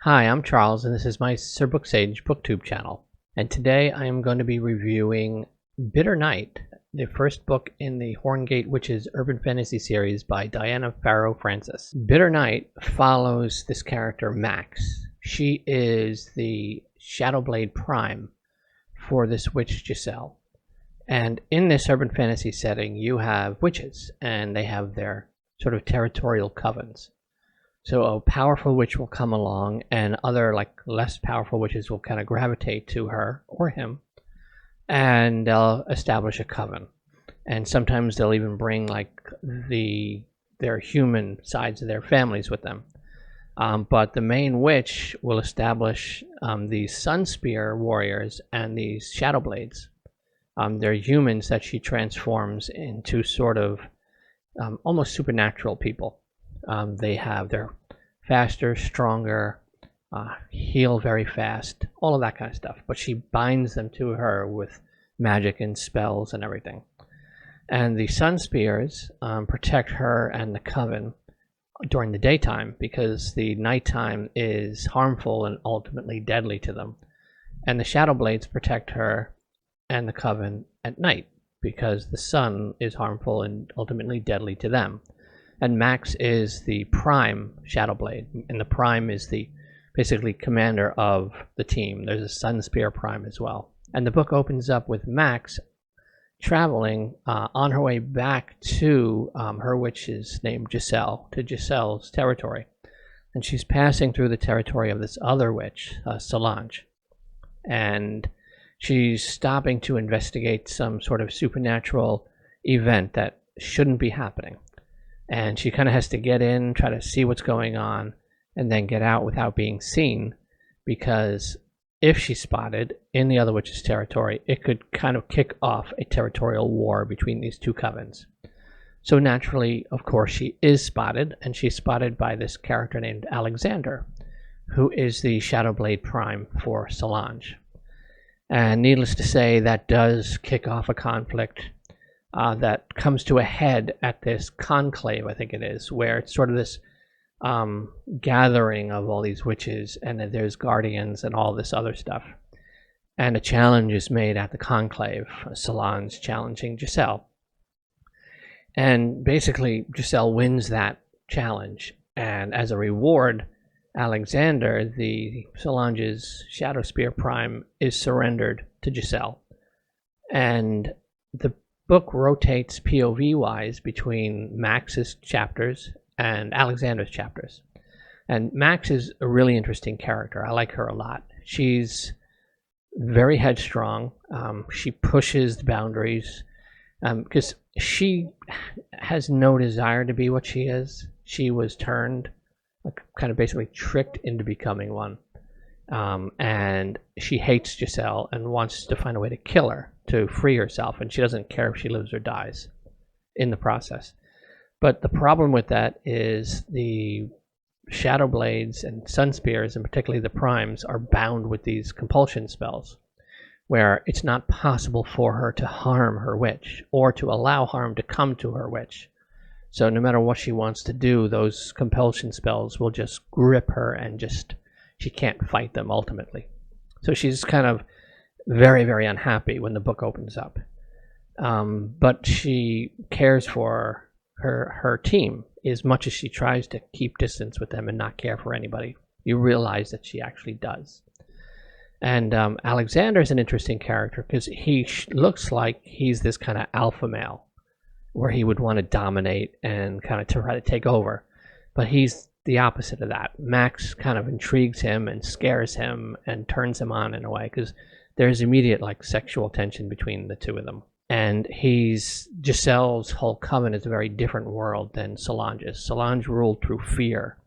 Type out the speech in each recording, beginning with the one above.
Hi, I'm Charles, and this is my SirBookSage booktube channel. And today I am going to be reviewing Bitter Night, the first book in the Horngate Witches urban fantasy series by Diana Pharaoh Francis. Bitter Night follows this character, Max. She is the Shadowblade Prime for this witch, Giselle. And in this urban fantasy setting, you have witches, and they have their sort of territorial covens. So a powerful witch will come along, and other less powerful witches will kind of gravitate to her or him, and they'll establish a coven. And sometimes they'll even bring their human sides of their families with them. But the main witch will establish these Sunspear warriors and these Shadowblades. They're humans that she transforms into sort of almost supernatural people. They're faster, stronger, heal very fast, all of that kind of stuff. But she binds them to her with magic and spells and everything. And the Sunspears protect her and the coven during the daytime, because the nighttime is harmful and ultimately deadly to them. And the Shadowblades protect her and the coven at night, because the sun is harmful and ultimately deadly to them. And Max is the Prime Shadowblade, and the Prime is the basically commander of the team. There's a Sunspear Prime as well. And the book opens up with Max traveling on her way back to her witch's named Giselle, to Giselle's territory. And she's passing through the territory of this other witch, Solange. And she's stopping to investigate some sort of supernatural event that shouldn't be happening. And she kind of has to get in, try to see what's going on, and then get out without being seen, because if she's spotted in the other witch's territory, it could kind of kick off a territorial war between these two covens. So naturally, of course, she is spotted, and she's spotted by this character named Alexander, who is the Shadowblade Prime for Solange. And needless to say, that does kick off a conflict that comes to a head at this conclave, I think it is, where it's sort of this gathering of all these witches, and then there's guardians and all this other stuff. And a challenge is made at the conclave, Solange challenging Giselle. And basically, Giselle wins that challenge, and as a reward, Alexander, the Solange's Shadowspear Prime, is surrendered to Giselle. And the book rotates POV-wise between Max's chapters and Alexander's chapters. And Max is a really interesting character. I like her a lot. She's very headstrong. She pushes the boundaries because she has no desire to be what she is. She was turned, kind of basically tricked into becoming one. And she hates Giselle and wants to find a way to kill her, to free herself, and she doesn't care if she lives or dies in the process. But the problem with that is the Shadowblades and Sunspears, and particularly the Primes, are bound with these compulsion spells, where it's not possible for her to harm her witch, or to allow harm to come to her witch. So no matter what she wants to do, those compulsion spells will just grip her, and she can't fight them ultimately. So she's kind of very, very unhappy when the book opens up. But she cares for her team as much as she tries to keep distance with them and not care for anybody. You realize that she actually does. And Alexander is an interesting character because he looks like he's this kind of alpha male, where he would want to dominate and kind of try to take over. But he's the opposite of that. Max kind of intrigues him and scares him and turns him on in a way, because there's immediate sexual tension between the two of them. And Giselle's whole coven is a very different world than Solange's. Solange ruled through fear,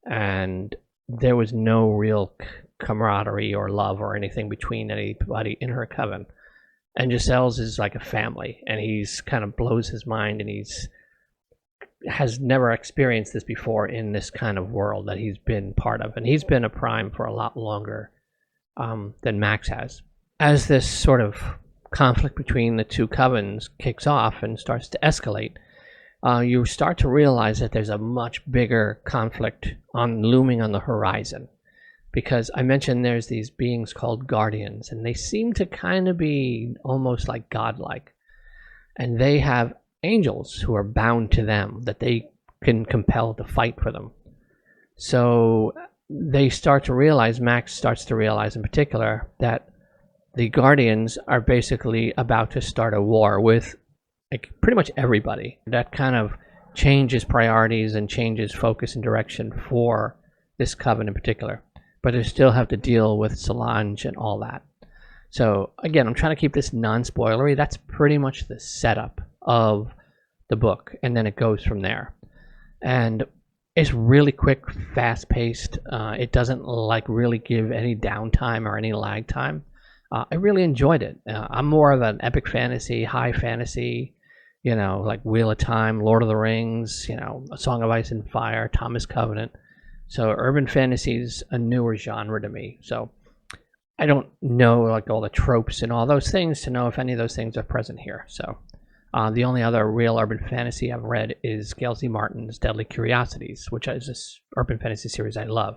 and there was no real camaraderie or love or anything between anybody in her coven. And Giselle's is like a family, and he's kind of blows his mind, and has never experienced this before in this kind of world that he's been part of. And he's been a Prime for a lot longer than Max has. As this sort of conflict between the two covens kicks off and starts to escalate, you start to realize that there's a much bigger conflict looming on the horizon. because I mentioned there's these beings called guardians, and they seem to kind of be almost like godlike. And they have angels who are bound to them that they can compel to fight for them. So they start to realize, Max starts to realize in particular, that the Guardians are basically about to start a war with like pretty much everybody. That kind of changes priorities and changes focus and direction for this coven in particular. But they still have to deal with Solange and all that. So again, I'm trying to keep this non-spoilery. That's pretty much the setup of the book, and then it goes from there. And it's really quick, fast-paced. It doesn't like really give any downtime or any lag time. I really enjoyed it. I'm more of an epic fantasy, high fantasy, you know, like Wheel of Time, Lord of the Rings, you know, A Song of Ice and Fire, Thomas Covenant. So urban fantasy is a newer genre to me. So I don't know like all the tropes and all those things to know if any of those things are present here. So the only other real urban fantasy I've read is Gail Z. Martin's Deadly Curiosities, which is this urban fantasy series I love.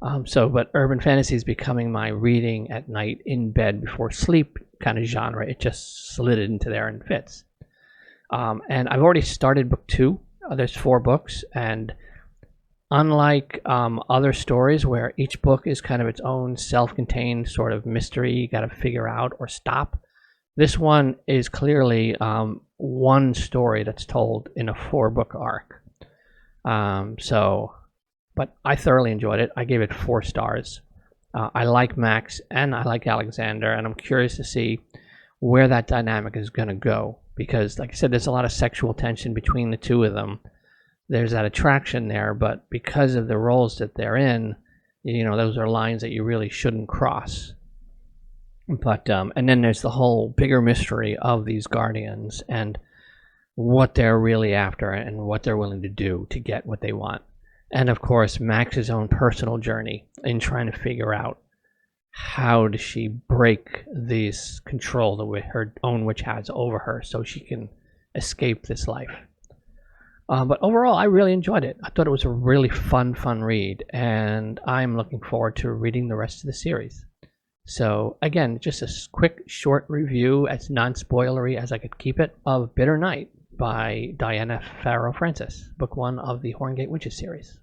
But urban fantasy is becoming my reading at night in bed before sleep kind of genre. It just slid into there and fits. And I've already started book 2. There's 4 books, and unlike other stories where each book is kind of its own self-contained sort of mystery you got to figure out or stop, this one is clearly one story that's told in a 4-book arc. But I thoroughly enjoyed it. I gave it 4 stars. I like Max and I like Alexander, and I'm curious to see where that dynamic is going to go, because like I said, there's a lot of sexual tension between the two of them. There's that attraction there, but because of the roles that they're in, you know, those are lines that you really shouldn't cross. But and then there's the whole bigger mystery of these guardians and what they're really after and what they're willing to do to get what they want. And of course, Max's own personal journey in trying to figure out how does she break this control that her own witch has over her so she can escape this life. But overall, I really enjoyed it. I thought it was a really fun read, and I'm looking forward to reading the rest of the series. So again, just a quick, short review, as non-spoilery as I could keep it, of Bitter Night by Diana Pharaoh Francis, book 1 of the Horngate Witches series.